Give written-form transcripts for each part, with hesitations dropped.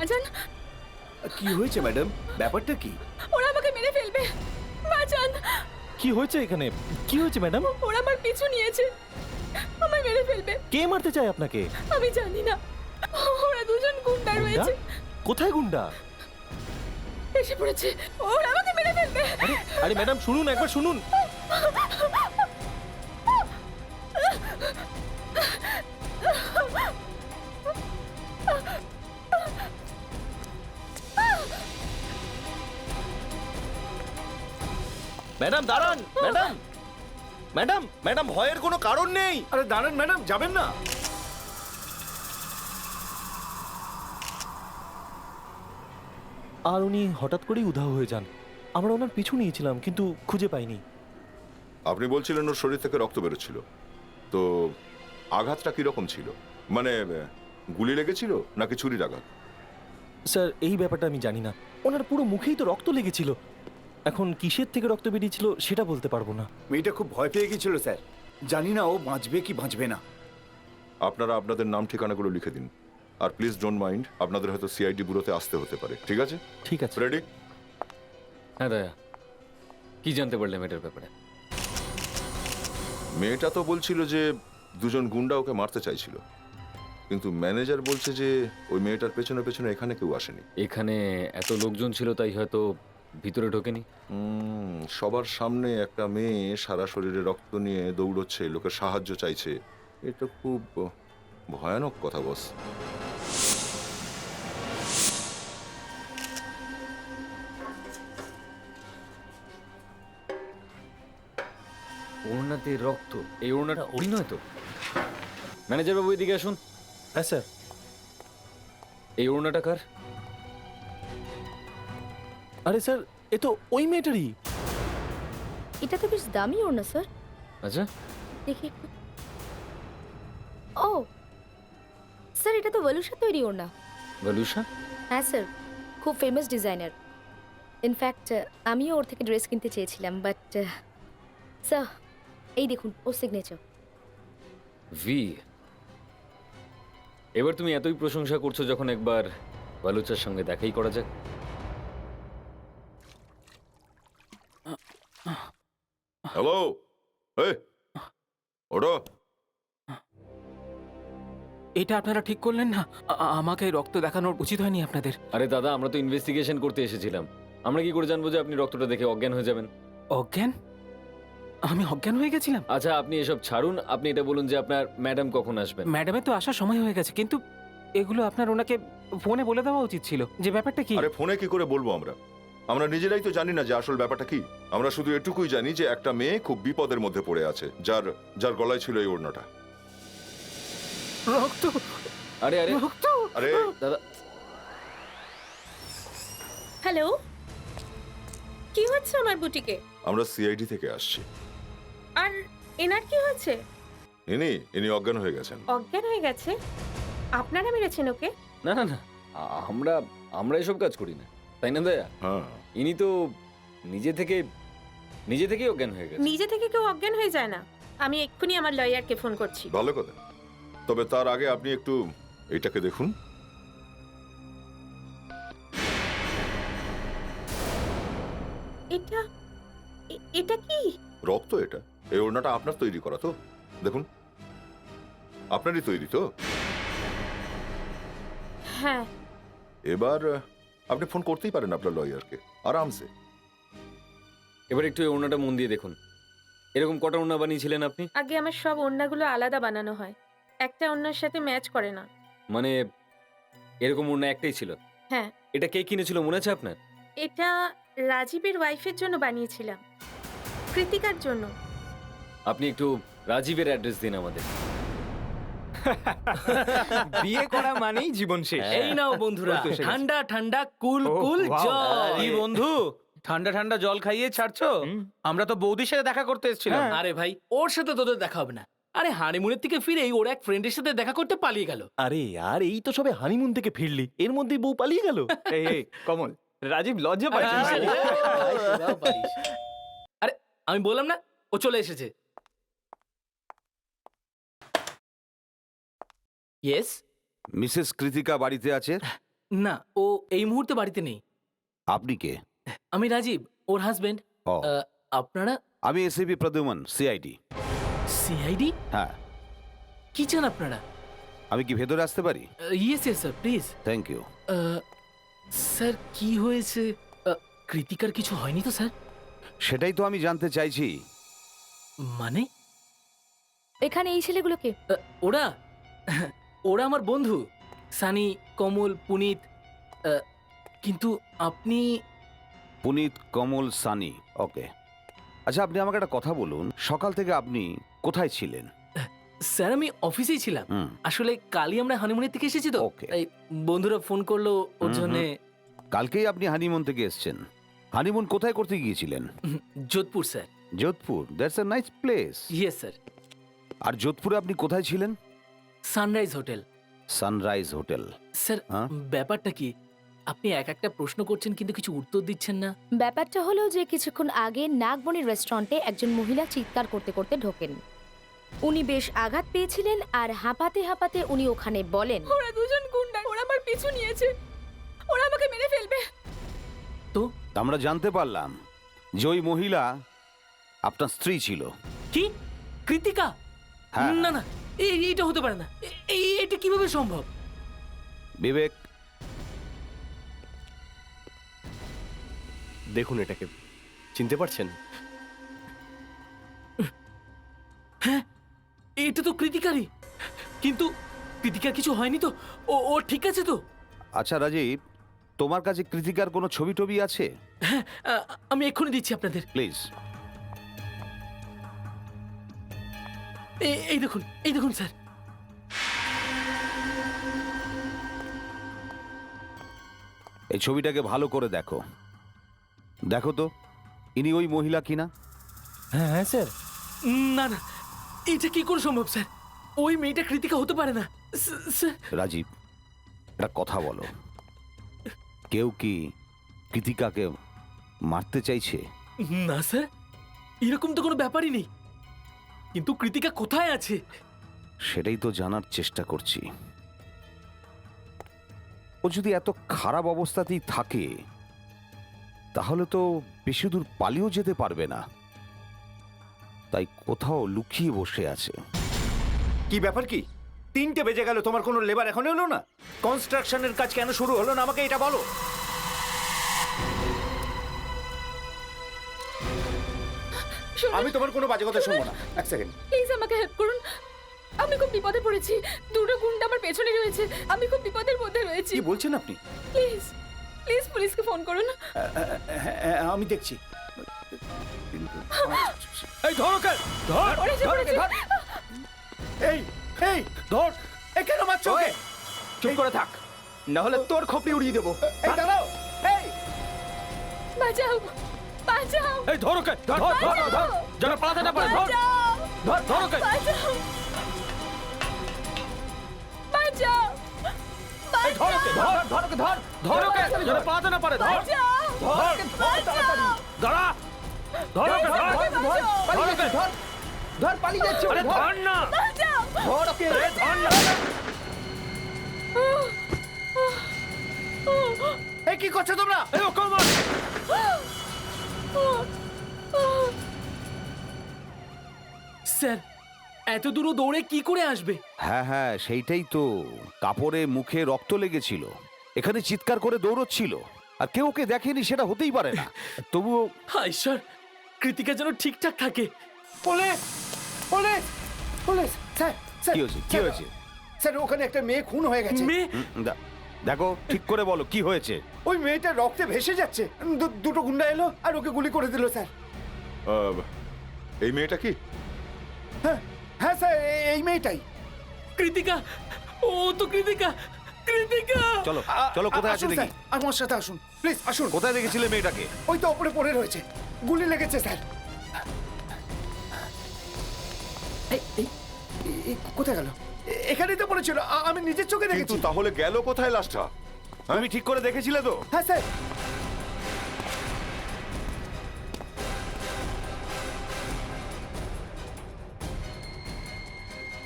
বাঁচান। কি হয়েছে ম্যাডাম? ব্যাপারটা কি? ওরা আমাকে মেরে ফেলবে, বাঁচান। কি হয়েছে এখানে? কি হয়েছে ম্যাডাম? ওরা আমার পিছু নিয়েছে, আমায় মেরে ফেলবে। কে মারতে চায় আপনাকে? আমি জানি না, ওরা দুজন গুন্ডা গুন্ডা? রয়েছে। কোথায় গুন্ডা? এসে পড়েছে, ওরা আমাকে মেরে ফেলবে। আরে ম্যাডাম শুনুন, একবার শুনুন। ম্যাডাম দাঁড়ান, ম্যাডাম ম্যাডাম ম্যাডাম ভয়ের কোনো কারণ নেই। আরে দাঁড়ান ম্যাডাম, যাবেন না। আর উনি হঠাৎ করেই উধাও হয়ে যান। আমরা ওনার পিছু নিয়েছিলাম কিন্তু খুঁজে পাইনি। আপনি বলছিলেন ওর শরীর থেকে রক্ত বেরোচ্ছিল, তো আঘাতটা কিরকম ছিল? মানে গুলি লেগেছিল নাকি ছুরির আঘাত? স্যার এই ব্যাপারটা আমি জানি না। ওনার পুরো মুখেই তো রক্ত লেগেছিল। এখন কিসের থেকে রক্ত বেরিয়েছিল সেটা বলতে পারবো না। মেয়েটা খুব ভয় পেয়ে গেছিল স্যার। জানি না ও বাঁচবে কি বাঁচবে না। আপনারা আপনাদের নাম ঠিকানাগুলো লিখে দিন, আর প্লিজ ডোন্ট মাইন্ড, আপনাদের হয়তো সিআইডি ব্যুরোতে আসতে হতে পারে। ঠিক আছে? ঠিক আছে। রেডি? হ্যাঁ দয়া, কি জানতে পারলে মেয়েটার ব্যাপারে? মেয়েটা তো বলছিল যে দুজন গুন্ডা ওকে মারতে চাইছিল, কিন্তু ম্যানেজার বলছে যে ওই মেয়েটার পেছনে পেছনে এখানে কেউ আসেনি। এখানে এত লোকজন ছিল তাই হয়তো ভিতরে ঢোকেনি। সবার সামনে একটা মেয়ে সারা শরীরে রক্ত নিয়ে দৌড়চ্ছে, লোকের সাহায্য চাইছে। এটা খুব ভয়ানক কথা বস। ওড়নাতে রক্ত, এই ওড়নাটা ওরই নয় তো? ম্যানেজার বাবু এদিকে আসুন। হ্যাঁ স্যার। এই ওড়নাটা কার? আরে স্যার এ তো ওই মেয়েটারই। এটা তো বেশ দামি ওড়না স্যার, আচ্ছা, দেখি একটু। ও স্যার, এটা তো ভলুষা তৈরি ওড়না। বালুষা? হ্যাঁ স্যার, খুব ফেমাস ডিজাইনার। ইনফ্যাক্ট আমিও ওর থেকে ড্রেস কিনতে চেয়েছিলাম, বাট স্যার এই দেখুন ওর সিগনেচার। ভি। এবার তুমি এতই প্রশংসা করছো যখন একবার বালুচার সঙ্গে দেখাই করা যাক। হ্যালো, এই ওঠো। এটা আপনারা ঠিক করলেন না? আমাকে রক্ত দেখানোর উচিত হয়নি আপনাদের। আরে দাদা, আমরা তো ইনভেস্টিগেশন করতে এসেছিলাম। আমরা কি করে জানবো যে আপনি রক্তটা দেখে অজ্ঞান হয়ে যাবেন? অজ্ঞান? আমি অজ্ঞান হয়ে গেছিলাম? আচ্ছা, আপনি এসব ছাড়ুন। আপনি এটা বলুন যে আপনার ম্যাডাম কখন আসবেন। ম্যাডামের তো আসার সময় হয়ে গেছে, কিন্তু এগুলো আপনার ওনাকে ফোনে বলে দেওয়া উচিত ছিল যে ব্যাপারটা কি। আরে ফোনে কি করে বলবো? আমরা নিজেরাই তো জানি না যে আসল ব্যাপারটা কি। আমরা শুধু এটুকুই জানি যে একটা মেয়ে খুব বিপদের মধ্যে পড়ে আছে, যার গলায় ছিল এই ওড়নাটা। রক্ত? আরে আরে রক্ত? আরে দাদা, হ্যালো, কি হচ্ছে আমার বুটিকে? আমরা সিআইডি থেকে আসছি। আর এনার কি হয়েছে? ইনি অজ্ঞান হয়ে গেছেন। অজ্ঞান হয়ে গেছে? আপনারা মেরেছেন ওকে? না না না, আমরা আমরা এসব কাজ করি না, তাই না দয়া? হ্যাঁ, ইনি তো নিজে থেকেই অজ্ঞান হয়ে গেছে। নিজে থেকে কেউ অজ্ঞান হয়ে যায় না। আমি এক্ষুনি আমার লয়ারকে ফোন করছি। ভালো কথা। তবে তার আগে আপনি একটু এইটাকে দেখুন। এটা কি? রক্ত এটা। এই ওড়নাটা আপনার তৈরি করা তো? দেখুন, আপনারই তৈরি তো? হ্যাঁ। এবার আপনি ফোন করতেই পারেন আপনার লয়ারকে আরামসে। এবার একটু এই ওড়নাটা মন দিয়ে দেখুন। এরকম কটা ওড়না বানিয়েছিলেন আপনি? আগে আমার সব ওড়নাগুলো আলাদা বানানো হয়, একটা ওড়নার সাথে ম্যাচ করে না। মানে এরকম ওড়না একটাই ছিল? হ্যাঁ। এটা কে কিনেছিল মনে আছে আপনার? এটা রাজীবের ওয়াইফের জন্য বানিয়েছিলাম, কৃতিকার জন্য। আপনি একটু রাজীবের অ্যাড্রেস দিন আমাদের। বিয়ে করা মানেই জীবন শেষ। এই নাও বন্ধুরা, ঠান্ডা ঠান্ডা কুল কুল জল। কি বন্ধু, ঠান্ডা ঠান্ডা জল খাইয়ে ছাড়ছো? আমরা তো বৌদির সাথে দেখা করতে এসেছিলাম। আরে ভাই, ওর সাথে তোদের দেখা হবে না। আরে হানিমুনের থেকে ফিরেই ওর এক ফ্রেন্ডের সাথে দেখা করতে পালিয়ে গেল। আরে আর এই তো সবে হানিমুন থেকে ফিরলি, এর মধ্যেই বউ পালিয়ে গেল। এই কমল, রাজীব লজ্জা পাচ্ছে। আরে আমি বললাম না, ও চলে এসেছে। ইয়েস, মিসেস কৃতিকা বাড়িতে আছে? না, ও এই মুহূর্তে বাড়িতে নেই। আপনি কে? আমি রাজীব, ওর হাজবেন্ড। ও আপনারা আমি এসিপি প্রদ্যুমন, সিআইডি। সিআইডি? হ্যাঁ, কি চান আপনারা? আমি কি ভেতরে আসতে পারি? Yes yes sir, please. Thank you. Sir কি হয়েছে? কৃতিকার কিছু হয়নি তো স্যার? সেটাই তো আমি জানতে চাইছি। মানে এখানে এই ছেলেগুলোকে ওরা ওরা আমার বন্ধু, সানি, কমল, পুনিত। কিন্তু আপনি পুনিত, কমল, সানি। ওকে, আচ্ছা আপনি আমাকে একটা কথা বলুন, সকাল থেকে আপনি কোথায় ছিলেন? স্যার আমি অফিসেই ছিলাম। হুম, আসলে কালই আমরা হানিমুনের থেকে এসেছি তো, Okay. এই বন্ধুরা ফোন করলো ওর হুম, জন্য। কালকেই আপনি হানিমুন থেকে এসেছেন। হানিমুন কোথায় করতে গিয়েছিলেন? Jodhpur sir. Jodhpur, that's a nice place. Yes sir. আর যোধপুরে আপনি কোথায় ছিলেন? Sunrise Hotel. Sunrise Hotel. Sir হ্যাঁ? ব্যাপারটা কি, আপনি এক একটা প্রশ্ন করছেন কিন্তু কিছু উত্তর দিচ্ছেন না। ব্যাপারটা হলো যে কিছুক্ষণ আগে নাগমণি রেস্টুরেন্টে একজন মহিলা চিৎকার করতে করতে ঢোকেন। উনি বেশ আঘাত পেয়েছিলেন আর হাঁপাতে হাঁপাতে উনি ওখানে বলেন, ওরা দুজন গুন্ডা, ওরা আমার পিছু নিয়েছে, ওরা আমাকে মেরে ফেলবে। তো আমরা জানতে পারলাম যে ওই মহিলা আপনার স্ত্রী ছিল। কি কৃতিকা? হ্যাঁ। না না, এইটা হতে পারে না। এটা কিভাবে সম্ভব? বিবেক, দেখুন এটাকে, চিনতে পারছেন? হ্যাঁ, এটা তো কৃতিকারই। কিন্তু কৃতিকার কিছু হয়নি তো? ও ঠিক আছে তো? আচ্ছা রাজীব, তোমার কাছে কৃতিকার কোনো ছবি টবি আছে? হ্যাঁ, আমি এক্ষুনি দিচ্ছি আপনাদের। প্লিজ। এই দেখুন, এই দেখুন স্যার। এই ছবিটাকে ভালো করে দেখো। দেখো তো ইনি ওই মহিলা কিনা। হ্যাঁ হ্যাঁ স্যার। না না, এটা কি করে সম্ভব স্যার? ওই মেয়েটা কৃতিকা হতে পারে না স্যার। রাজীব, একটা কথা বলো, কেউ কি কৃতিকাকে মারতে চাইছে? না স্যার, এরকম তো কোনো ব্যাপারই নেই। কিন্তু কৃতিকা কোথায় আছে? সেটাই তো জানার চেষ্টা করছি। ও যদি এত খারাপ অবস্থাতেই থাকে তাহলে তো বেশি দূর পালিয়েও যেতে পারবে না, তাই কোথাও লুকিয়ে বসে আছে। কি ব্যাপার কি? 3টে বেজে গেল, তোমার কোনো লেবার এখন এলো না? কনস্ট্রাকশনের কাজ কেন শুরু হলো না আমাকে এটা বলো। আমি তোমার কোনো বাজে কথা শুনবো না। এক সেকেন্ড। প্লিজ আমাকে হেল্প করুন, আমি খুব বিপদে পড়েছি। দুটো গুন্ডা আমার পেছনে রয়েছে, আমি খুব বিপদের মধ্যে রয়েছি। কি বলছেন আপনি? প্লিজ প্লিজ পুলিশকে ফোন করুন। হ্যাঁ, আমি দেখছি। এই ধর ওকে, ধর ওরা এসে পড়েছে। এই এই ধর, এই কেন মারছো ওকে? চুপ করে থাক, না হলে তোর খোপড়ি উড়িয়ে দেবো। এই দাঁড়াও, এই বাঁচাও বাঁচাও এই ধর ওকে, ধর ধর ধর ধর, যেন পালাতে না পারে। ধর ধর ধর ওকে। বাঁচাও বাঁচাও এই ধর ওকে, ধর ধর ওকে, ধর ধর ওকে, যেন পালাতে না পারে। ধর ধর, দাঁড়া, ধর ওকে, ধর ধর ওকে, ধর ধর, পালিয়ে যাচ্ছে। আরে ধর না, ধর ওকে, ধর না। এই কি করছো তোমরা? এই ওকে মার। স্যার এত দূর দৌড়ে কি করে আসবে? হ্যাঁ হ্যাঁ, সেইটাই তো। কাপড়ে মুখে রক্ত লেগেছিল, এখানে চিৎকার করে দৌড়চ্ছিল, আর কেউ ওকে দেখেনি সেটা হতেই পারে না। তবুও হায় ঈশ্বর, কৃতিকা যেন ঠিকঠাক থাকে। Police police police! Sir sir, কি হয়েছে, কি হয়েছে? স্যার ওখানে একটা মেয়ে খুন হয়ে গেছে। মেয়ে? দেখো ঠিক করে বলো কি হয়েছে। ওই মেয়েটা রক্তে ভেসে যাচ্ছে। দুটো গুন্ডা এলো আর ওকে গুলি করে দিল স্যার। এই মেয়েটা কি? হ্যাঁ হ্যাঁ স্যার, এই মেয়েটাই। কৃতিকা, ও তো কৃতিকা, কৃতিকা। চলো চলো, কোথায় আছে আসুন দেখি। স্যার, আমার সাথে আসুন প্লিজ, আসুন। কোথায় দেখেছিলে মেয়েটাকে? ওই তো ওপরে পড়ে রয়েছে, গুলি লেগেছে স্যার। এই কোথায় গেল? এখানেই তো পড়েছিল, আমি নিজের চোখে কিন্তু দেখেছি। তাহলে গেল কোথায় লাশটা? তুমি ঠিক করে দেখেছিলে তো? হ্যাঁ স্যার।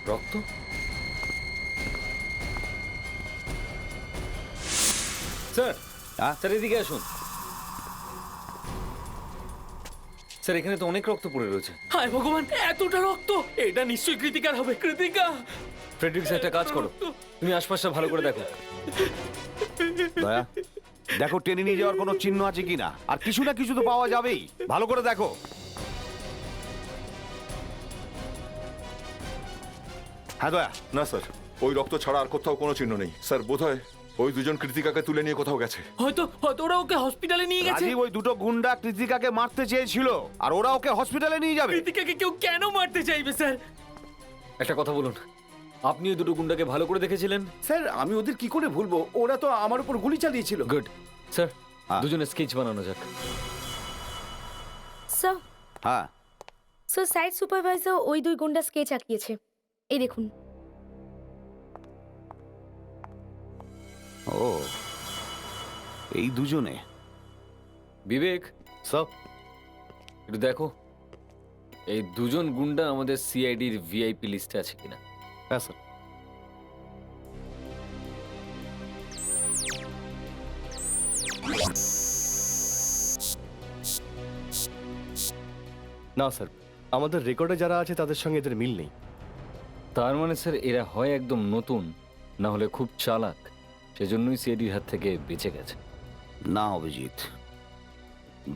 রক্ত? স্যার হ্যাঁ? স্যার এদিকে আসুন। স্যার এখানে তো অনেক রক্ত পড়ে রয়েছে। হায় ভগবান, এতটা রক্ত! এটা নিশ্চয়ই কৃতিকার হবে। কৃতিকা! ফ্রেডরিক্স একটা কাজ করো, তুমি আশপাশটা ভালো করে দেখো। দয়া দেখো টেনে নিয়ে যাওয়ার কোনো চিহ্ন আছে কিনা, আর কিছু না কিছু তো পাওয়া যাবেই, ভালো করে দেখো। হ্যাঁ দয়া, না স্যার, ওই রক্ত ছাড়া আর কোথাও কোনো চিহ্ন নেই স্যার। বোধহয় ওই দুজন কৃতিকাকে তুলে নিয়ে কোথাও গেছে। হয়তো হয়তো ওরা ওকে হসপিটালে নিয়ে গেছে। রাজীব, ওই দুটো গুন্ডা কৃতিকাকে মারতে চেয়েছিল আর ওরা ওকে হসপিটালে নিয়ে যাবে। কৃতিকাকে কেউ কেন মারতে চাইবে স্যার? একটা কথা বলুন, আপনি ওই দুটো গুন্ডাকে ভালো করে দেখেছিলেন? স্যার আমি ওদের কি করে ভুলবো, ওরা তো আমার উপর গুলি চালিয়েছিল। গুড স্যার, হ্যাঁ। দুজনে স্কেচ বানানো যাক। স্যার হ্যাঁ, স্যার সাইট সুপারভাইজার ওই দুই গুন্ডা স্কেচ আঁকিয়েছে, এই দেখুন। ও এই দুজনে। বিবেক সব একটু দেখো এই দুজন গুন্ডা আমাদের সিআইডির ভিআইপি লিস্টে আছে কিনা। হ্যাঁ স্যার। না স্যার, আমাদের রেকর্ডে যারা আছে তাদের সঙ্গে এদের মিল নেই। তার মানে স্যার এরা হয় একদম নতুন, না হলে খুব চালাক, সেজন্যই সিআইডির হাত থেকে বেঁচে গেছে। না অভিজিৎ,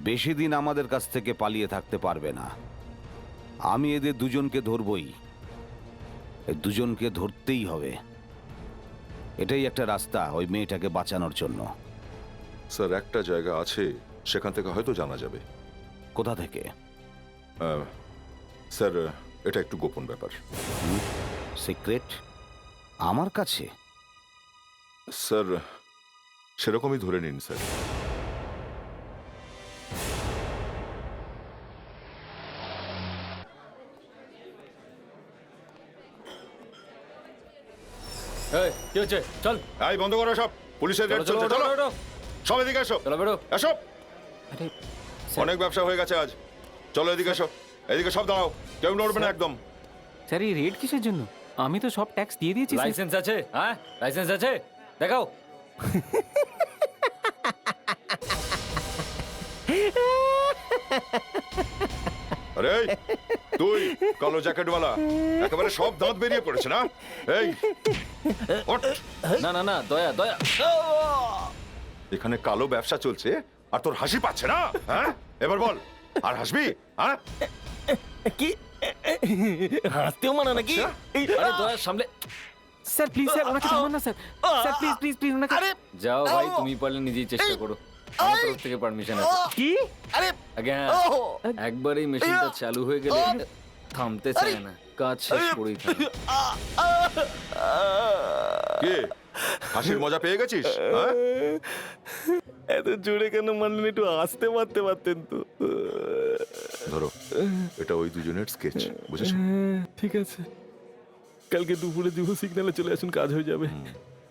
বেশি দিন আমাদের কাছ থেকে পালিয়ে থাকতে পারবে না। আমি এদের দুজনকে ধরবই, এই দুজনকে ধরতেই হবে। এটাই একটা রাস্তা ওই মেয়েটাকে বাঁচানোর জন্য। স্যার একটা জায়গা আছে, সেখান থেকে হয়তো জানা যাবে। কোথা থেকে? স্যার এটা একটু গোপন ব্যাপার। সিক্রেট আমার কাছে? স্যার সেরকমই ধরে নিন স্যার। এই, কি হচ্ছে? চল এই বন্ধ করো সব, পুলিশের রেড চলো, চলছে। চলো, চলো বেরো, সব এদিকে এসো, চলো বেরো। এসো। আরে অনেক ব্যবসা হয়ে গেছে আজ, চলো এদিকে এসো। এদিকে সব দাঁড়াও, কেউ নড়বে না একদম। স্যার এই রেড কিসের জন্য? আমি তো সব ট্যাক্স দিয়ে দিয়েছি স্যার। লাইসেন্স আছে? হ্যাঁ লাইসেন্স আছে, দেখাও। আরে এই, তুই কালো জ্যাকেটওয়ালা, একেবারে সব দাঁত বেরিয়ে পড়েছে না? এই ওঠ। না না না, দয়া দয়া। এখানে কালো ব্যবসা চলছে আর তোর হাসি পাচ্ছে না? হ্যাঁ এবার বল, আর হাসবি? হ্যাঁ কি হাসতেও মানা নাকি? আরে দয়া সামলে স্যার প্লিজ স্যার, ওনাকে থামান না sir. Sir please please please ওনাকে। যাও ভাই, তুমি পারলে নিজেই চেষ্টা করো, আমার তরফ থেকে পারমিশন আছে। কি? আগে হ্যাঁ, একবার এই মেশিনটা চালু হয়ে গেলে থামতে চায় না, কাজ শেষ করেই থাকে। কি হাসির মজা পেয়ে গেছিস? হ্যাঁ এত জোরে কেন মানলেন? একটু আসতে মারতে পারতেন তো। ধরো, এটা ওই দুজনের স্কেচ, বুঝেছো? ঠিক আছে, কালকে দুপুরে যুব সিগন্যালে চলে আসুন, কাজ হয়ে যাবে।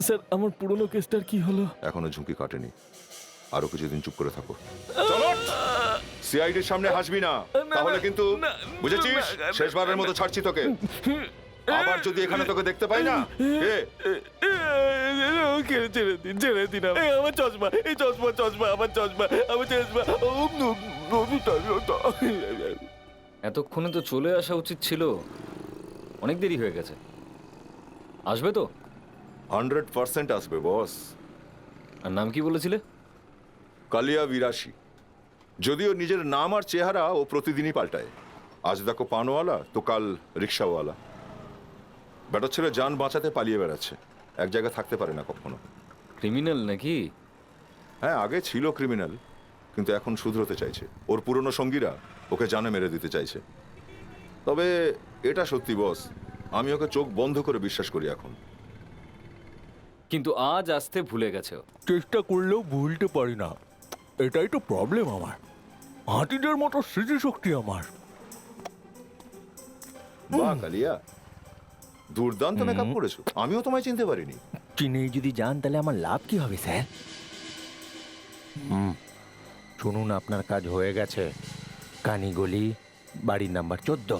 স্যার আমার পুরনো কেসটার কি হলো? এখনো ঝুঁকি কাটেনি, আরো কিছুদিন চুপ করে থাকো। চলো, সিআইডির সামনে হাসবি না, তাহলে কিন্তু বুঝেছিস? শেষবারের মতো ছাড়ছি তোকে। আবার যদি এখানে তোকে দেখতে পাই না, ছেড়ে দিন, ছেড়ে দিন। আমার চশমা, এই চশমা, চশমা, আমার চশমা, আমার চশমা। এতক্ষণে তো চলে আসা উচিত ছিল, অনেক দেরি হয়ে গেছে। আসবে তো? 100% আসবে বস। আর নাম কি বলেছিলে? কালিয়া বিরাশি। যদিও নিজের নাম আর চেহারা ও প্রতিদিনই পাল্টায়। আজ দেখো পানওয়ালা, তো কাল রিক্সাওয়ালা। বেটার ছেলে যান বাঁচাতে পালিয়ে বেড়াচ্ছে, এক জায়গায় থাকতে পারে না কখনো। ক্রিমিনাল নাকি? হ্যাঁ, আগে ছিল ক্রিমিনাল, কিন্তু এখন শুধরোতে চাইছে। ওর পুরনো সঙ্গীরা ওকে জানে মেরে দিতে চাইছে। তবে এটা সত্যি বস, আমি ওকে চোখ বন্ধ করে বিশ্বাস করি এখন। কিন্তু আজ আসতে ভুলে গেছে ও। চেষ্টা করলেও ভুলতে পারি না, এটাই তো প্রবলেম আমার। হাতিদের মতো স্মৃতিশক্তি আমার। বাহ কালিয়া, দুর্দান্ত মেকআপ করেছো, আমিও তোমায় চিনতে পারিনি। চিনে যদি যান তাহলে আমার লাভ কি হবে স্যার? শুনুন, আপনার কাজ হয়ে গেছে। কানিগলি, বাড়ির নাম্বার 14।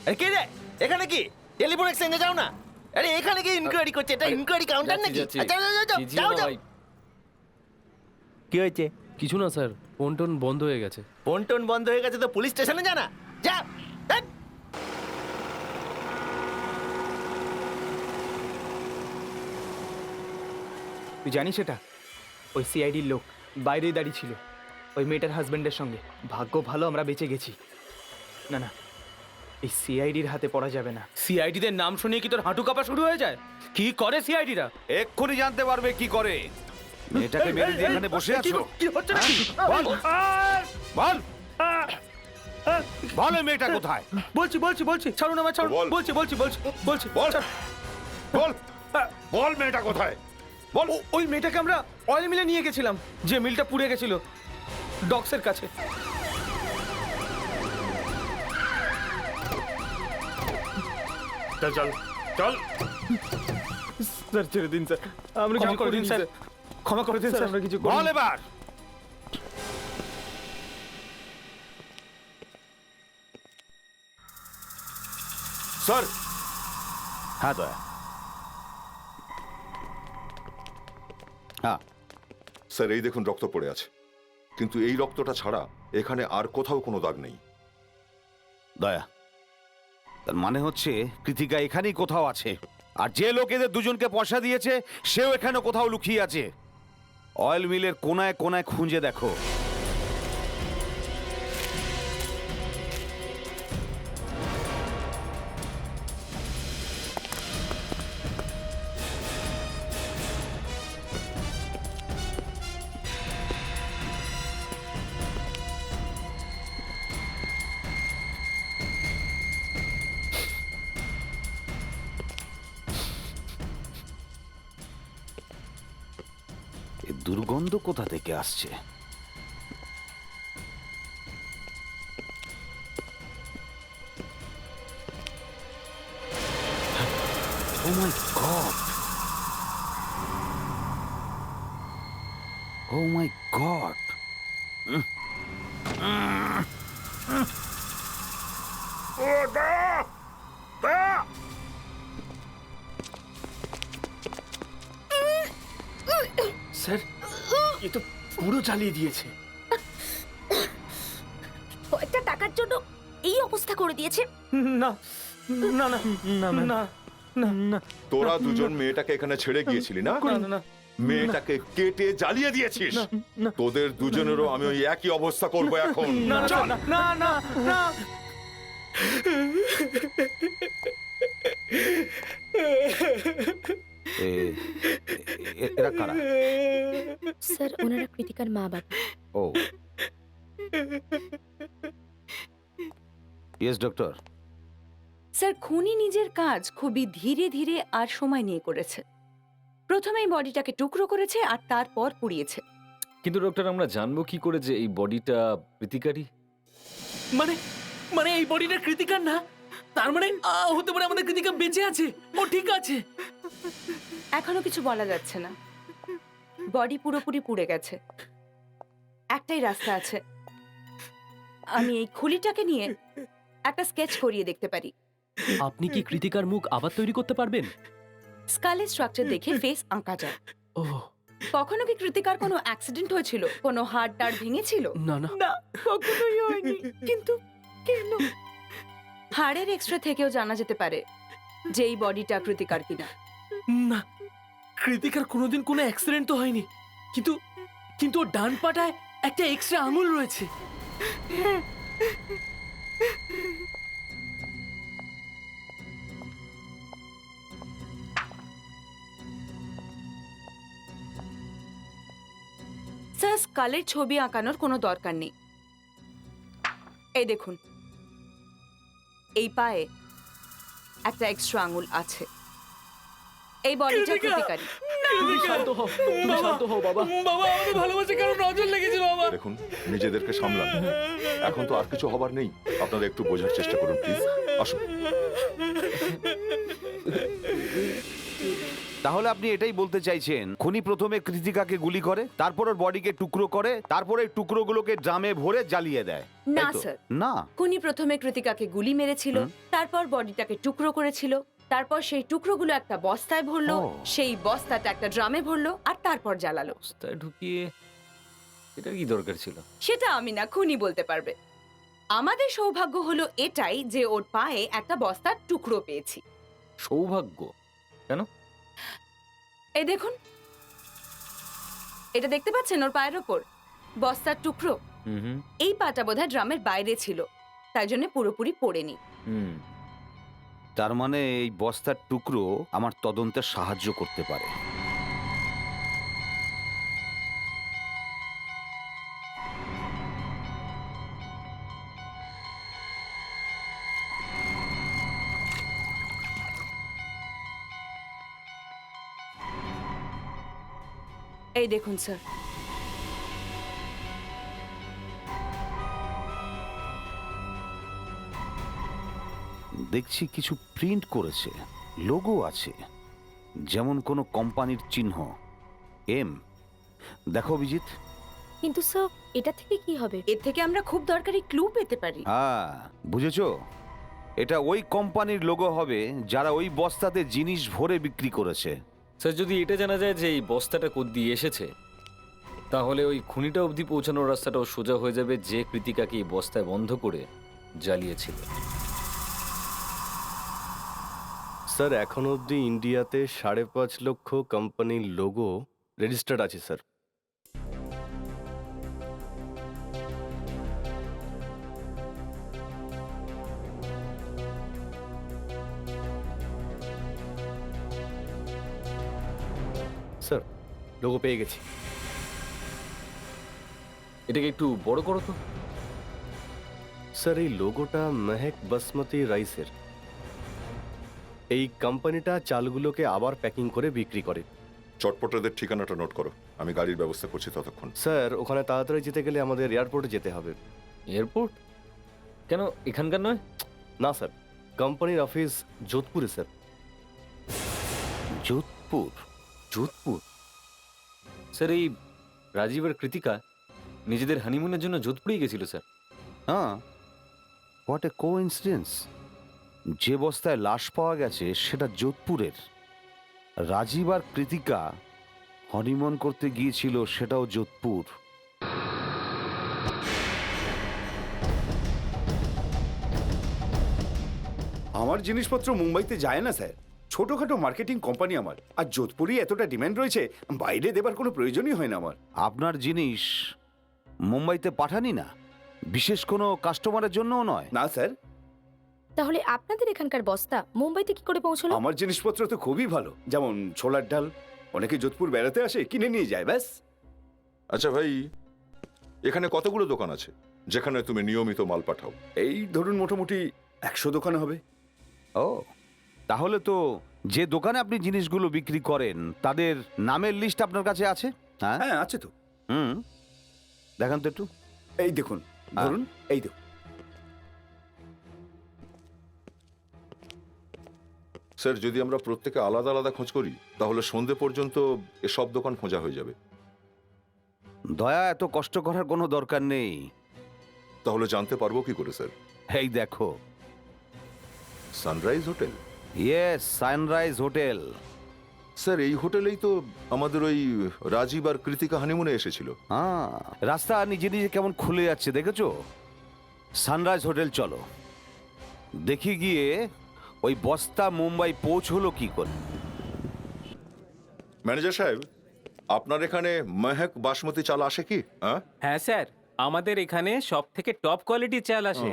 আরে কে রে? এখানে কি টেলিফোন এক্সচেঞ্জে যাও না? আরে এখানে কি ইনকোয়ারি করছে? এটা ইনকোয়ারি কাউন্টার নাকি? যাচ্ছি, যাও, যাও, যাও, চিচিও যাও, না যাও। ভাই। কি হয়েছে? কিছু না স্যার, ফোন টোন বন্ধ হয়ে গেছে। ফোন টোন বন্ধ হয়ে গেছে তো পুলিশ স্টেশনে জানা যা। ধ্যাৎ। তুই জানিস এটা? ওই সিআইডির লোক বাইরেই দাঁড়িয়ে ছিল ওই মেয়েটার হাজবেন্ডের সঙ্গে। ভাগ্য ভালো আমরা বেঁচে গেছি। না না, এই সিআইডির হাতে পড়া যাবে না। সিআইডিদের নাম শুনিয়ে কি তোর হাঁটু কাঁপা শুরু হয়ে যায়? কি করে সিআইডিরা? এক্ষুনি জানতে পারবে কি করে। মেয়েটাকে মেরে দিয়ে এখানে বসে আছো? কি হচ্ছে নাকি? বল বল বল, এই মেয়েটা কোথায়? বলছি বলছি বলছি, ছাড়ুন আমার, ছাড়ুন। বল। বলছি বলছি বলছি বলছি বল ছাড়। বল বল, মেয়েটা কোথায়? বল। ওই মেয়েটাকে আমরা অয়েল মিলে নিয়ে গেছিলাম, যে মিলটা পুড়ে গেছিল ডক্সের কাছে। চল চল চল। স্যার ছেড়ে দিন স্যার, আমরা ক্ষমা করে দিন স্যার, ক্ষমা করে দিন স্যার, আমরা কিছু বল এবার। স্যার, হ্যাঁ দয়া। হ্যাঁ স্যার এই দেখুন রক্ত পড়ে আছে, কিন্তু এই রক্তটা ছাড়া এখানে আর কোথাও কোনো দাগ নেই। দয়া, তার মানে হচ্ছে কৃতিকা এখানেই কোথাও আছে, আর যে লোক এদের দুজনকে পয়সা দিয়েছে সেও এখানে কোথাও লুকিয়ে আছে। অয়েল মিলের কোনায় কোনায় খুঁজে দেখো। এই দুর্গন্ধ কোথা থেকে আসছে? Oh my God! Oh my God! Sir, এ তো পুরো জ্বালিয়ে দিয়েছে। কয়েকটা টাকার জন্য এই অবস্থা করে দিয়েছে। না না না না না না না তোরা দুজন মেয়েটাকে এখানে ছেড়ে গিয়েছিলি না? না না মেয়েটাকে কেটে জ্বালিয়ে দিয়েছিস। তোদের দুজনেরও আমি ওই একই অবস্থা করবো এখন। না চল। না না না না। এরা কারা? স্যার, ওনারা কৃতিকার মা বাবা। ও ইয়েস ডক্টর। স্যার, খুনি নিজের কাজ খুবই ধীরে ধীরে আর সময় নিয়ে করেছে। প্রথমেই বডিটাকে টুকরো করেছে আর তারপর পুড়িয়েছে। কিন্তু ডক্টর, আমরা জানবো কি করে যে এই বডিটা কৃতিকারই? মানে মানে এই বডিটা কৃতিকার না? তার মানে হতে পারে আমাদের কৃতিকা বেঁচে আছে, ও ঠিক আছে। এখনো কিছু বলা যাচ্ছে না। বডি পুরোপুরি পুড়ে গেছে। একটাই রাস্তা আছে, আমি এই খুলিটাকে নিয়ে একটা স্কেচ করিয়ে দেখতে পারি। আপনি কি কৃতিকার মুখ আবার তৈরি করতে পারবেন? স্কালের স্ট্রাকচার দেখে ফেস আঁকা যায়। ও কখনো কি কৃতিকার কোনো অ্যাক্সিডেন্ট হয়েছিল? কোনো হাড় টাড় ভেঙেছিল? না না না, কখনোই হয়নি। কিন্তু কেন? হাড়ের এক্সরে থেকেও জানা যেতে পারে যে এই বডিটা কৃতিকার কিনা। না, কৃতিকার কোনোদিন কোনো অ্যাক্সিডেন্ট তো হয়নি, কিন্তু কিন্তু ওর ডান পাটায় একটা এক্সট্রা আঙুল রয়েছে। স্যার, স্কালের ছবি আঁকানোর কোনো দরকার নেই। এই দেখুন, এই পায়ে একটা এক্সট্রা আঙুল আছে। এই বডিটা কৃতিকারী। তুমি শান্ত হও, তুমি শান্ত হও বাবা। বাবা, আমাদের ভালোবাসে কারো নজর লেগেছিল বাবা। দেখুন, নিজেদেরকে সামলান। এখন তো আর কিছু হবার নেই। আপনারা একটু বোঝার চেষ্টা করুন প্লিজ। আসুন। তাহলে আপনি এটাই বলতে চাইছেন খুনি প্রথমে কৃতিকাকে গুলি করে, তারপর ওর বডিকে টুকরো করে, তারপরে এই টুকরোগুলোকে ড্রামে ভরে জ্বালিয়ে দেয়? না এই তো? স্যার, না। খুনি প্রথমে কৃতিকাকে গুলি মেরেছিল, তারপর বডিটাকে টুকরো করেছিল, তারপর সেই টুকরোগুলো একটা বস্তায় ভরলো, ও। সেই বস্তাটা একটা ড্রামে ভরলো, আর তারপর জ্বালালো। বস্তায় ঢুকিয়ে এটা কি দরকার ছিল? সেটা আমি না, খুনি বলতে পারবে। আমাদের সৌভাগ্য হলো এটাই যে ওর পায়ে একটা বস্তার টুকরো পেয়েছি। সৌভাগ্য? কেন? এই দেখুন, এটা দেখতে পাচ্ছেন ওর পায়ের ওপর বস্তার টুকরো? হুম হুম এই পাটা বোধহয় ড্রামের বাইরে ছিল, তাই জন্য পুরোপুরি পড়েনি। হুম। তার মানে এই বস্তার টুকরো আমার তদন্তে সাহায্য করতে পারে। এই দেখুন স্যার, দেখছি কিছু প্রিন্ট করেছে, লোগো আছে, যেমন কোনো কোম্পানির চিহ্ন এম। দেখো অভিজিৎ। কিন্তু স্যার এটা থেকে কি হবে? এর থেকে আমরা খুব দরকারি ক্লু পেতে পারি। হ্যাঁ, বুঝেছো? এটা ওই কোম্পানির লোগো হবে যারা ওই বস্তাতে জিনিস ভরে বিক্রি করেছে। স্যার, যদি এটা জানা যায় যে এই বস্তাটা কোথ দিয়ে এসেছে, তাহলে ওই খুনিটা অবধি পৌঁছানোর রাস্তাটাও সোজা হয়ে যাবে, যে কৃতিকাকে এই বস্তায় বন্ধ করে জ্বালিয়েছিল। স্যার, এখন অবধি ইন্ডিয়াতে 5.5 লক্ষ কোম্পানির লোগো রেজিস্টার্ড আছে স্যার। স্যার, লোগো পেয়ে গেছি। এটাকে একটু বড় করো তো। স্যার, এই লোগোটা মেহেক বাসমতি রাইসের। এই কোম্পানিটা চালগুলোকে আবার প্যাকিং করে বিক্রি করে। চটপটাদের ঠিকানাটা নোট করো, আমি গাড়ির ব্যবস্থা করছি ততক্ষণ। স্যার, ওখানে তাড়াতাড়ি যেতে গেলে আমাদের এয়ারপোর্টে যেতে হবে। এয়ারপোর্ট? কেন, এখানকার নয়? না স্যার, কোম্পানির অফিস যোধপুরে স্যার। যোধপুর? যোধপুর? স্যার, এই রাজীব আর কৃতিকা নিজেদের হানিমুনের জন্য যোধপুরেই গেছিল স্যার। হ্যাঁ, হোয়াট এ কোইন্সিডেন্স। যে বস্তায় লাশ পাওয়া গেছে সেটা যোধপুরের। রাজীব আর কৃতিকা হনিমুন করতে গিয়েছিল, সেটাও যোধপুর। আমার জিনিসপত্র মুম্বাইতে যায় না স্যার, ছোটখাটো মার্কেটিং কোম্পানি আমার, আর যোধপুরই এতটা ডিমান্ড রয়েছে, বাইরে দেবার কোনো প্রয়োজনই হয় না আমার। আপনার জিনিস মুম্বাইতে পাঠানি না, বিশেষ কোনো কাস্টমারের জন্যও নয়? না স্যার। তাহলে আপনাদের এখানকার বস্তা মুম্বাইতে কি করে পৌঁছলো? আমার জিনিসপত্র তো খুবই ভালো, যেমন ছোলার ডাল, অনেকে যোধপুর বেড়াতে আসে, কিনে নিয়ে যায়, ব্যাস। আচ্ছা ভাই, এখানে কতগুলো দোকান আছে যেখানে তুমি নিয়মিত মাল পাঠাও? এই ধরুন মোটামুটি 100 দোকান হবে। ও, তাহলে তো যে দোকানে আপনি জিনিসগুলো বিক্রি করেন তাদের নামের লিস্ট আপনার কাছে আছে? হ্যাঁ হ্যাঁ, আছে তো। হুম, দেখান তো একটু। এই দেখুন, ধরুন, এই দেখুন। স্যার, যদি আমরা প্রত্যেকে আলাদা আলাদা খোঁজ করি তাহলে সন্ধে পর্যন্ত এসব দোকান খোঁজা হয়ে যাবে। দয়া, এত কষ্ট করার কোনো দরকার নেই। তাহলে জানতে পারবো কি করে স্যার? এই দেখো, sunrise hotel. Yes, sunrise Hotel. Sir, এই হোটেলেই তো আমাদের ওই রাজীব আর কৃতিকা হানিমুনে এসেছিল। হ্যাঁ, রাস্তা নিজে নিজে কেমন খুলে যাচ্ছে দেখেছো? সানরাইজ হোটেল চলো, দেখি গিয়ে ওই বস্তা মুম্বাই পৌঁছলো কি করে। ম্যানেজার সাহেব, আপনার এখানে মেহেক বাসমতি চাল আসে কি? হ্যাঁ স্যার, আমাদের এখানে সব থেকে টপ কোয়ালিটির চাল আসে।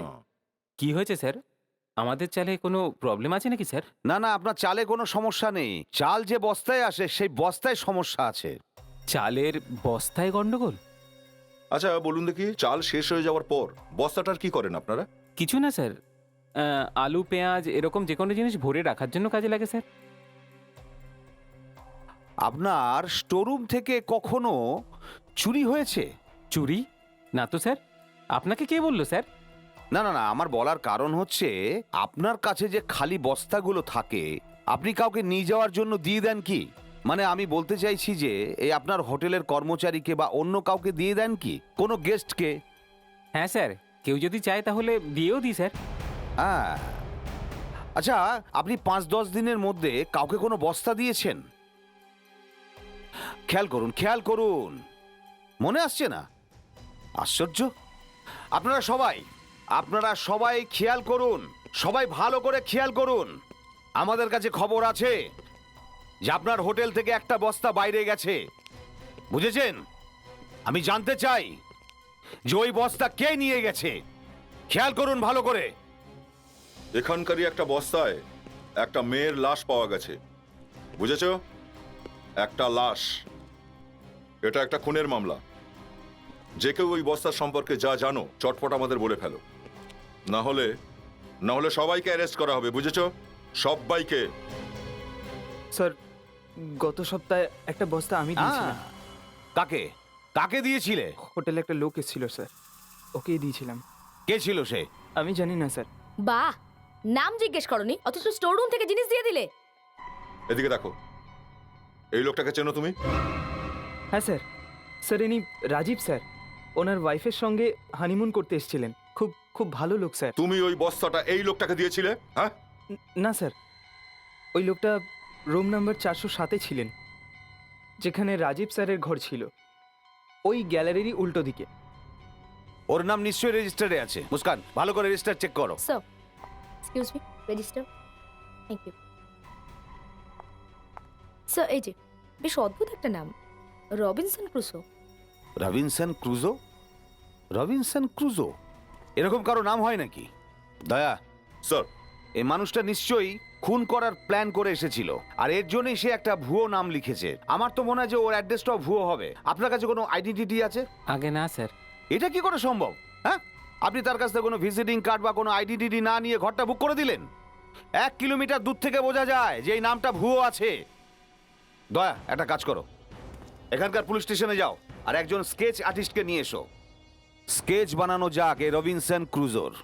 কি হয়েছে স্যার, আমাদের চালে কোনো প্রবলেম আছে নাকি স্যার? না না, আপনার চালে কোনো সমস্যা নেই, চাল যে বস্তায় আসে সেই বস্তায় সমস্যা আছে। চালের বস্তায় গন্ডগোল? আচ্ছা বলুন দেখি, চাল শেষ হয়ে যাওয়ার পর বস্তাটার কি করেন আপনারা? কিছু না স্যার, আলু পেঁয়াজ এরকম যে কোনো জিনিস ভরে রাখার জন্য কাজে লাগে স্যার। আপনার স্টোররুম থেকে কখনো চুরি হয়েছে? চুরি? না তো স্যার, আপনাকে কে বললো স্যার? না না না, আমার বলার কারণ হচ্ছে আপনার কাছে যে খালি বস্তাগুলো থাকে আপনি কাউকে নিয়ে যাওয়ার জন্য দিয়ে দেন কি? মানে আমি বলতে চাইছি যে এই আপনার হোটেলের কর্মচারীকে বা অন্য কাউকে দিয়ে দেন কি, কোনো গেস্টকে? হ্যাঁ স্যার, কেউ যদি চায় তাহলে দিয়েও দিই স্যার। হ্যাঁ, আচ্ছা, আপনি 5-10 দিনের মধ্যে কাউকে কোনো বস্তা দিয়েছেন? খেয়াল করুন, খেয়াল করুন, মনে আসছে না? আশ্চর্য! আপনারা সবাই খেয়াল করুন, সবাই ভালো করে খেয়াল করুন। আমাদের কাছে খবর আছে যে আপনার হোটেল থেকে একটা বস্তা বাইরে গেছে, বুঝেছেন? আমি জানতে চাই যে ওই বস্তা কে নিয়ে গেছে। খেয়াল করুন ভালো করে। এখানকারই একটা বস্তায় একটা মেয়ের লাশ পাওয়া গেছে, বুঝেছ? একটা লাশ। এটা একটা খুনের মামলা। যে কেউ ওই বস্তার সম্পর্কে যা জানো চটপট আমাদের বলে ফেলো, না হলে সবাইকে অ্যারেস্ট করা হবে, বুঝেছ? সবাইকে। স্যার, গত সপ্তাহে একটা বস্তা আমি দিয়েছিলাম। কাকে কাকে দিয়েছিলে? হোটেলে একটা লোক এসেছিল স্যার, ওকেই দিয়েছিলাম। কে ছিল সে? আমি জানি না স্যার। বাহ, নাম জিজ্ঞেস করনি অথচ স্টোর রুম থেকে জিনিস দিয়ে দিলে। এদিকে দেখো, এই লোকটাকে চেনো তুমি? হ্যাঁ স্যার, স্যার ইনি রাজীব স্যার। ওনার ওয়াইফের সঙ্গে হানিমুন করতে এসেছিলেন। খুব খুব ভালো লোক স্যার। তুমি ওই বস্তাটা এই লোকটাকে দিয়েছিলে? হ্যাঁ না স্যার, ওই লোকটা রুম নাম্বার 407-এ ছিলেন, যেখানে রাজীব স্যারের ঘর ছিল, ওই গ্যালারিরই উল্টো দিকে। ওর নাম নিশ্চয়ই রেজিস্টারে আছে। মুস্কান, ভালো করে রেজিস্টার চেক করো। Sir, excuse me, register. Thank you sir. এই যে বেশ অদ্ভুত একটা নাম, Robinson Crusoe. Robinson Crusoe? Robinson Crusoe এরকম কারো নাম হয় নাকি? দয়া স্যার, এই মানুষটা নিশ্চয়ই খুন করার প্ল্যান করে এসেছিল, আর এর জন্যই সে একটা ভুয়ো নাম লিখেছে। আমার তো মনে হয় যে ওর অ্যাড্রেসটাও ভুয়ো হবে। আপনার কাছে কোনো আইডেন্টিটি আছে? আগে না স্যার। এটা কি করে সম্ভব? হ্যাঁ, আপনি তার কাছ থেকে কোনো ভিজিটিং কার্ড বা কোনো আইডেন্টিটি না নিয়ে ঘরটা বুক করে দিলেন? 1 কিলোমিটার দূর থেকে বোঝা যায় যে এই নামটা ভুয়ো আছে। দয়া, একটা কাজ করো, এখানকার পুলিশ স্টেশনে যাও আর একজন স্কেচ আর্টিস্টকে নিয়ে এসো। স্কেচ বানানো যাক এই রবিনসন ক্রুজোর।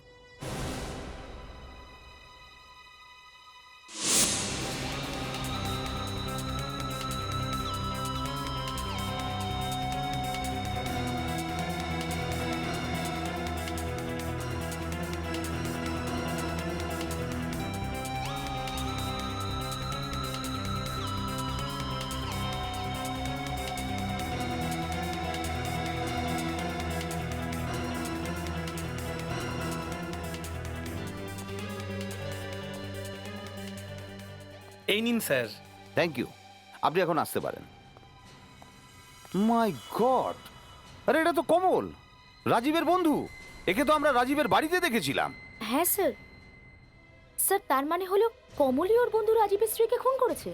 এই নিন স্যার। থ্যাংক ইউ, আপনি এখন আসতে পারেন। মাই গড, আরে এটা তো কমল, রাজীবের বন্ধু। একে তো আমরা রাজীবের বাড়িতে দেখেছিলাম। হ্যাঁ স্যার। স্যার, তার মানে হলো কমলই ওর বন্ধু রাজীবের স্ত্রীকে খুন করেছে।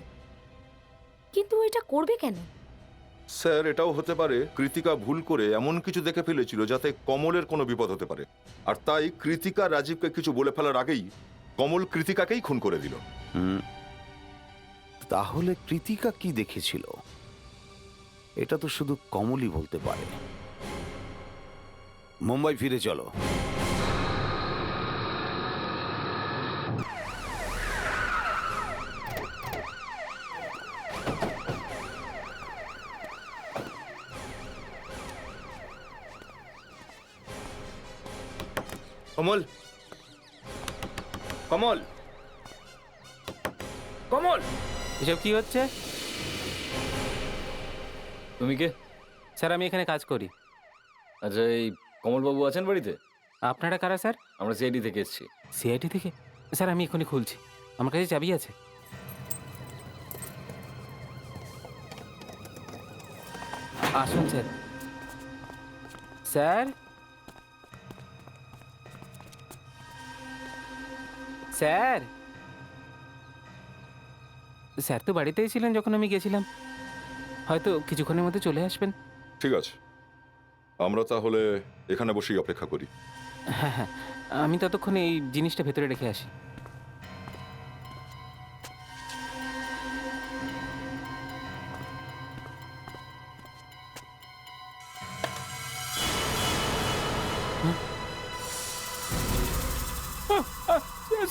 কিন্তু ও এটা করবে কেন? স্যার, এটাও হতে পারে কৃতিকা ভুল করে এমন কিছু দেখে ফেলেছিল যাতে কমলের কোনো বিপদ হতে পারে, আর তাই কৃতিকা রাজীবকে কিছু বলে ফেলার আগেই কমল কৃতিকাকেই খুন করে দিল। তাহলে কৃতিকা কি দেখেছিল এটা তো শুধু কমলই বলতে পারে। মুম্বাই ফিরে চলো। কমল, কমল, কমল! এসব কি হচ্ছে? তুমি কে? স্যার, আমি এখানে কাজ করি। আচ্ছা, এই কমলবাবু আছেন বাড়িতে? আপনারা কারা স্যার? আমরা সিআইডি থেকে এসেছি। সিআইটি থেকে? স্যার, আমি এখনই খুলছি, আমার কাছে চাবি আছে। আসুন স্যার। স্যার, স্যার, স্যার তো বাড়িতেই ছিলেন যখন আমি গেছিলাম, হয়তো কিছুক্ষণের মধ্যে চলে আসবেন। ঠিক আছে, আমরা তাহলে এখানে বসেই অপেক্ষা করি। হ্যাঁ হ্যাঁ, আমি ততক্ষণে এই জিনিসটা ভেতরে রেখে আসি।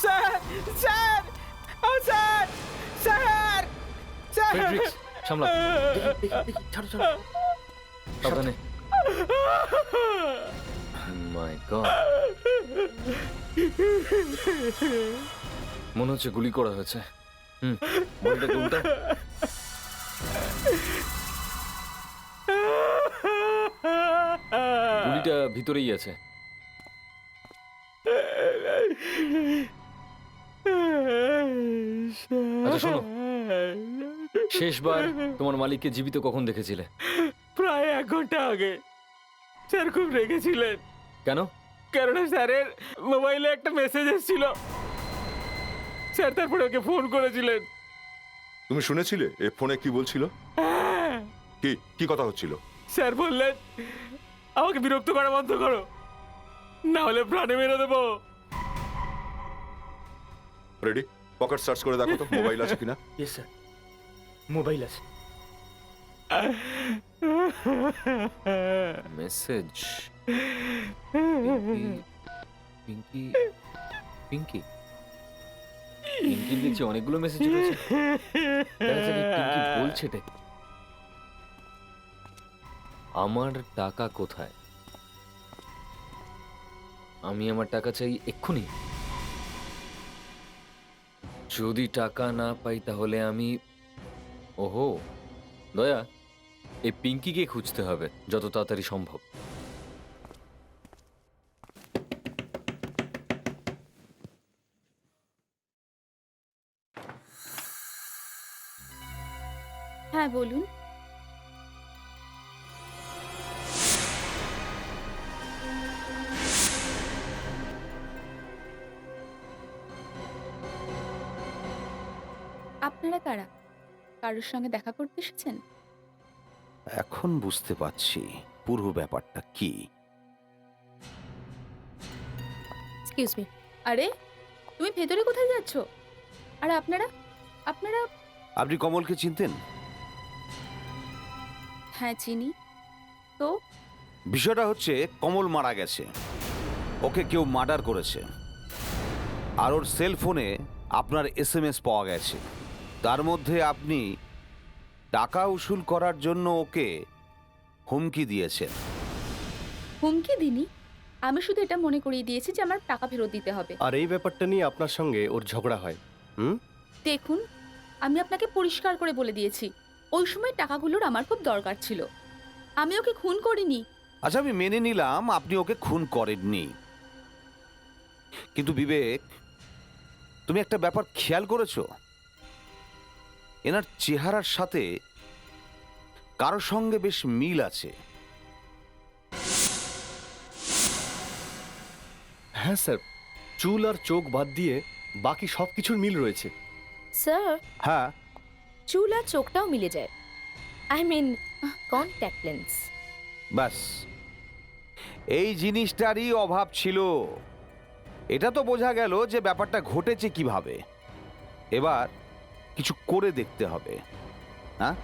স্যার, স্যার, ও স্যার, স্যার, স্যার! ফ্রেডরিক্স, সামলা। ছাড়ো ছাড়ো। সাবধানে। মাই গড, মনে হচ্ছে গুলি করা হয়েছে। বলটাকে উল্টা। গুলি খুনিটা ভিতরেই আছে। আচ্ছা শোনো, শেষবার তোমার মালিককে জীবিত কখন দেখেছিলে? প্রায় 1 ঘন্টা আগে। স্যার খুব রেগেছিলেন, কেন? কেননা স্যারের মোবাইলে একটা মেসেজ এসেছিল। স্যার তারপরে ওকে ফোন করেছিলেন। তুমি শুনেছিলে এ ফোনে কি বলছিল? কি কি কথা হচ্ছিল? স্যার বললেন আমাকে বিরক্ত করা বন্ধ করো, না হলে প্রাণে মেরে দেবো। রেডি? পকেট সার্চ করে দেখো তো মোবাইল আছে কিনা। ইয়েস স্যার, মোবাইল আছে। মেসেজ পিঙ্কি পিঙ্কি পিঙ্কি দেখছি অনেকগুলো মেসেজ রয়েছে। দেখা যাক এই পিঙ্কি বলছেটা কি। আমার টাকা কোথায়? আমি আমার টাকা চাই এক্ষুনি। যদি টাকা না পাই তাহলে আমি, ওহো দয়া, এই পিঙ্কিকে খুঁজতে হবে যত তাড়াতাড়ি সম্ভব। হ্যাঁ বলুন। আপনারা কারা? কারোর সঙ্গে দেখা করতে এসেছেন? এখন বুঝতে পারছি পুরো ব্যাপারটা কি। Excuse me. আরে তুমি ভেতরে কোথায় যাচ্ছ? আর আপনারা আপনারা আপনি কমলকে চিনতেন? হ্যাঁ চিনি তো। বিষয়টা হচ্ছে কমল মারা গেছে, ওকে কেউ মার্ডার করেছে। আর ওর সেল ফোনে আপনার এসএমএস পাওয়া গেছে, তার মধ্যে আপনি টাকা উসুল করার জন্য ওকে হুমকি দিয়েছেন। হুমকি দিনি, আমি শুধু এটা মনে করিয়ে দিয়েছি যে আমার টাকা ফেরত দিতে হবে। আর এই ব্যাপারটা নিয়ে আপনার সঙ্গে ওর ঝগড়া হয়। দেখুন, আমি আপনাকে পরিষ্কার করে বলে দিয়েছি ওই সময় টাকাগুলোর আমার খুব দরকার ছিল। আমি ওকে খুন করিনি। আচ্ছা আমি মেনে নিলাম আপনি ওকে খুন করেননি, কিন্তু বিবেক তুমি একটা ব্যাপার খেয়াল করেছো? এনার চেহারার সাথে কারোর সঙ্গে বেশ মিল আছে। হ্যাঁ স্যার, চুল আর চোখ বাদ দিয়ে বাকি সব কিছুর মিল রয়েছে। স্যার, হ্যাঁ চুল আর চোখটাও মিলে যায়। I mean contact lens. ব্যাস এই জিনিসটারই অভাব ছিল। এটা তো বোঝা গেল যে ব্যাপারটা ঘটেছে কিভাবে। এবার কিছু করে দেখতে হবে। হ্যাঁ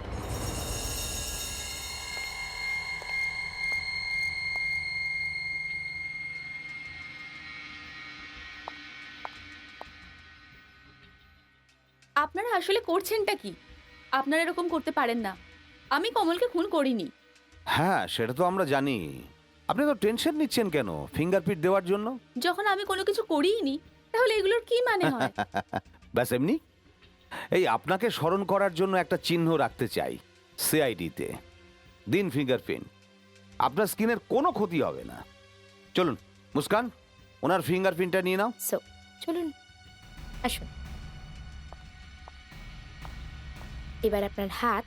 আপনারা আসলে করছেনটা কি? আপনারা এরকম করতে পারেন না। আমি কমলকে খুন করিনি। হ্যাঁ সেটা তো আমরা জানি। আপনি তো টেনশন নিচ্ছেন কেন ফিঙ্গারপ্রিন্ট দেওয়ার জন্য? যখন আমি কোনো কিছু করিনি তাহলে এগুলোর কি মানে হয়? ব্যাস এমনি। এই আপনাকে স্মরণ করার জন্য একটা চিহ্ন রাখতে চাই সিআইডিতে। দিন ফিঙ্গারপ্রিন্ট, আপনার স্কিনের কোনো ক্ষতি হবে না। চলুন মুস্কান, ওনার ফিঙ্গারপ্রিন্টটা নিয়ে নাও। সো চলুন আসুন। এবার আপনার হাত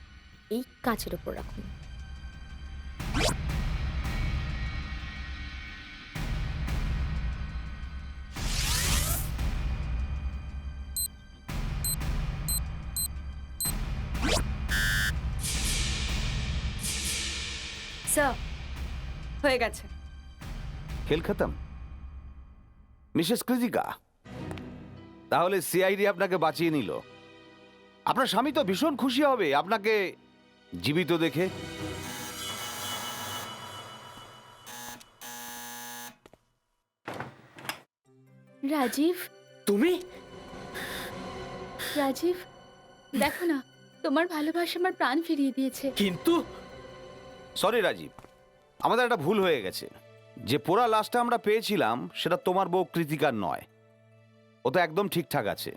এই কাঁচের উপর রাখুন। স্যার, হয়ে গেছে। খেল খতম। মিসেস কৃতিকা, তাহলে সিআইডি আপনাকে বাঁচিয়ে নিল। আপনার স্বামী তো ভীষণ খুশি হবে আপনাকে জীবিত দেখে। রাজীব, তুমি? রাজীব দেখো না, তোমার ভালোবাসা আমার প্রাণ ফিরিয়ে দিয়েছে। কিন্তু সরি রাজীব, আমাদের একটা ভুল হয়ে গেছে। যে পোড়া লাশটা আমরা পেয়েছিলাম সেটা তোমার বউ কৃতিকার নয়। ও তো একদম ঠিকঠাক আছে।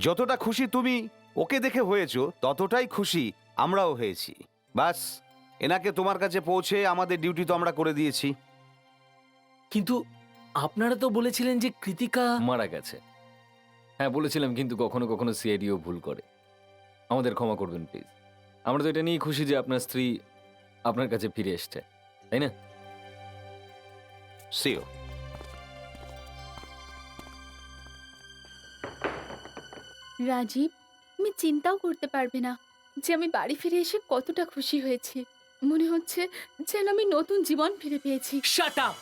যতটা খুশি তুমি ওকে দেখে হয়েছো ততটাই খুশি আমরাও হয়েছি। বাস এনাকে তোমার কাছে পৌঁছে আমাদের ডিউটি তো আমরা করে দিয়েছি। কিন্তু আপনারা তো বলেছিলেন যে কৃতিকা মারা গেছে। হ্যাঁ বলেছিলাম, কিন্তু কখনো কখনো সিআইডিও ভুল করে। আমাদের ক্ষমা করবেন প্লিজ। আমরা তো এটা নিয়ে খুশি যে আপনার স্ত্রী আপনার কাছে ফিরে এসছে, তাই না? সিও। রাজীব, তুমি চিন্তাও করতে পারবে না যে আমি বাড়ি ফিরে এসে কতটা খুশি হয়েছি। মনে হচ্ছে যেন আমি নতুন জীবন ফিরে পেয়েছি। Shut up!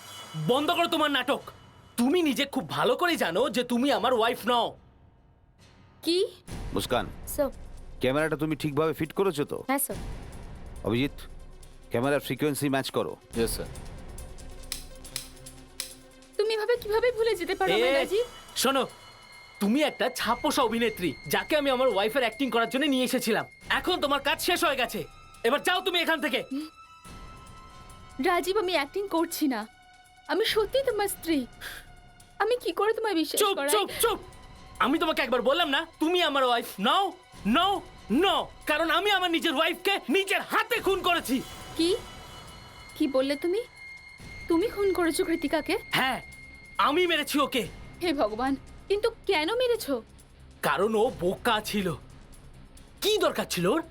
বন্ধ করো তোমার নাটক। তুমি নিজে খুব ভালো করে জানো যে তুমি আমার ওয়াইফ নও। কি? মুস্কান, স্যার। ক্যামেরাটা তুমি ঠিকভাবে ফিট করেছো তো? হ্যাঁ স্যার। অভিজিৎ, ক্যামেরার ফ্রিকোয়েন্সি ম্যাচ করো। Yes sir. তুমি এভাবে কিভাবে ভুলে যেতে পারো আমায়, রাজীব? শোনো, তুমি একটা ছাপোষা অভিনেত্রী যাকে আমি আমার ওয়াইফের অ্যাক্টিং করার জন্য নিয়ে এসেছিলাম। এখন তোমার কাজ শেষ হয়ে গেছে, এবার যাও তুমি এখান থেকে। রাজীব, আমি অ্যাক্টিং করছি না, আমি সত্যি তোমার স্ত্রী। আমি কি করে তোমায় বিশ্বাস চুপ করাই? চুপ চুপ! আমি তোমাকে একবার বললাম না তুমি আমার ওয়াইফ নও। নো নো, কারণ আমি আমার নিজের ওয়াইফকে নিজের হাতে খুন করেছি। কি কি বললে তুমি? তুমি খুন করেছো কৃতিকাকে? হ্যাঁ, আমি মেরেছি ওকে। হে ভগবান, কিন্তু কেন মেরেছো? কারণ ও বোকা ছিল। কি দরকার ছিল ওর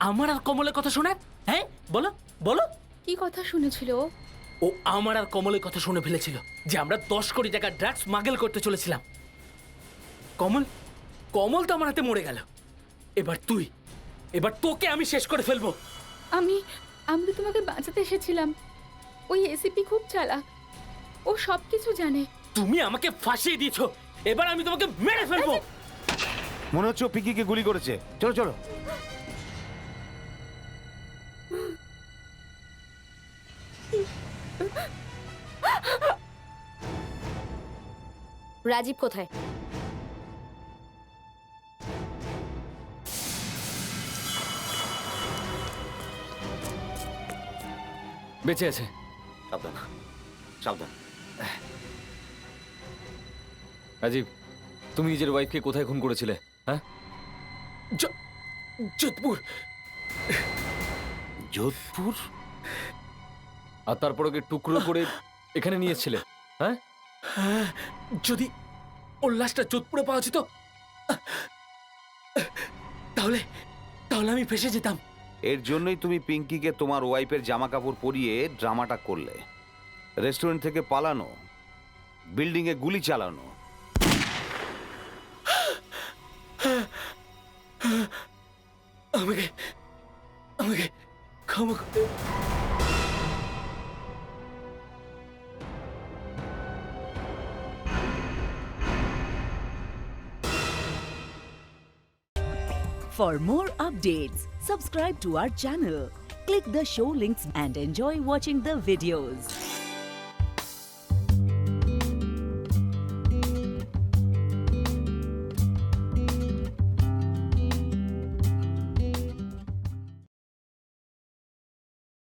আমার আর কমলের কথা শোনার? হ্যাঁ বলো বলো। কি কথা শুনেছিল ও? ও আমার আর কমলের কথা শুনে ফেলেছিল যে আমরা 10 কোটি টাকা ড্রাগস স্মাগল করতে চলেছিলাম। কমল কমল তো আমার হাতে মরে গেল। এবার তোকে আমি শেষ করে ফেলবো। আমি তো তোমাকে বাঁচাতে এসেছিলাম। ওই এসিপি খুব চালাক, ও সব কিছু জানে। তুমি আমাকে ফাঁসিয়ে দিয়েছো, এবার আমি তোমাকে মেরে ফেলবো। মনে হচ্ছে ও পিকিকে গুলি করেছে। চলো চলো। রাজীব কোথায়? বেঁচে আছে। সাবধান সাবধান। রাজীব, তুমি নিজের ওয়াইফকে কোথায় খুন করেছিলে? হ্যাঁ, যোধপুর। যোধপুর? আর তারপর ওকে টুকরো করে এখানে নিয়ে এসেছিলে? হ্যাঁ, যদি ওর লাশটা যোধপুরে পাওয়া যেত তাহলে আমি ফেসে যেতাম। এর জন্যই তুমি পিঙ্কিকে তোমার ওয়াইফের জামা কাপড় পরিয়ে ড্রামাটা করলে। রেস্টুরেন্ট থেকে পালানো, বিল্ডিং এ গুলি চালানো। আমাকে ক্ষমা করতে। For more updates, subscribe to our channel, click the show links and enjoy watching the videos.